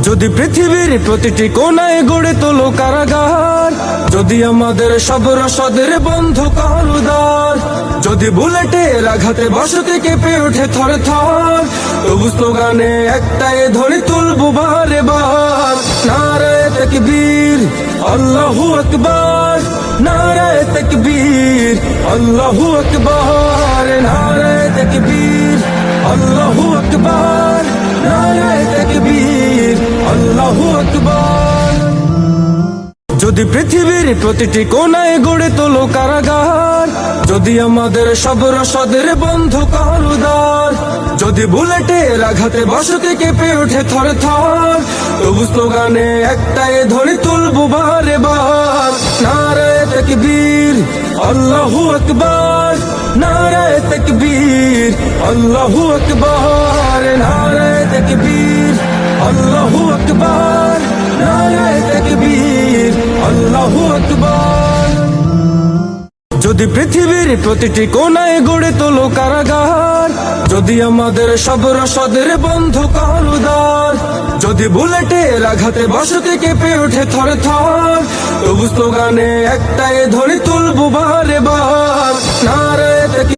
যদি পৃথিবীর প্রতিটি কোণায় গড়ে তোলো কারাগার, যদি আমাদের সব রসদের বন্ধ কারুদার, যদি বুলেটের আঘাতে বসতি কেঁপে ওঠে থর থর, তবু স্লোগানে একটাই ধ্বনি তুলবো বারে বার, নারায়ে তাকবীর আল্লাহু আকবার, নারায়ে তাকবীর আল্লাহু আকবার, নারায়ে তাকবীর আল্লাহু আকবার, নারায়ে তাকবীর আল্লাহু আকবার। যদি পৃথিবীর প্রতিটি কোণায় গড়ে তোলো কারাগার, যদি আমাদের সব রসদের বন্ধ কারুদার, যদি বুলেটের আঘাতে বসতি কেঁপে ওঠে থর থর, তবু স্লোগানে একটাই ধ্বনি তুলবো বারে বার, নারায়ে তাকবীর আল্লাহু আকবার, নারায়ে তাকবীর আল্লাহু আকবার, নারায়ে তাকবীর আল্লাহু আকবার, নারায়ে তাকবীর আল্লাহু আকবার। যদি পৃথিবীর প্রতিটি কোণায় গড়ে তোলো কারাগার, যদি আমাদের সব রসদের বন্ধ কারুদার, যদি বুলেটের আঘাতে বসতি কেঁপে ওঠে থর থর, তবু স্লোগানে একটাই ধ্বনি তুলবো বারে বার, নারায়ে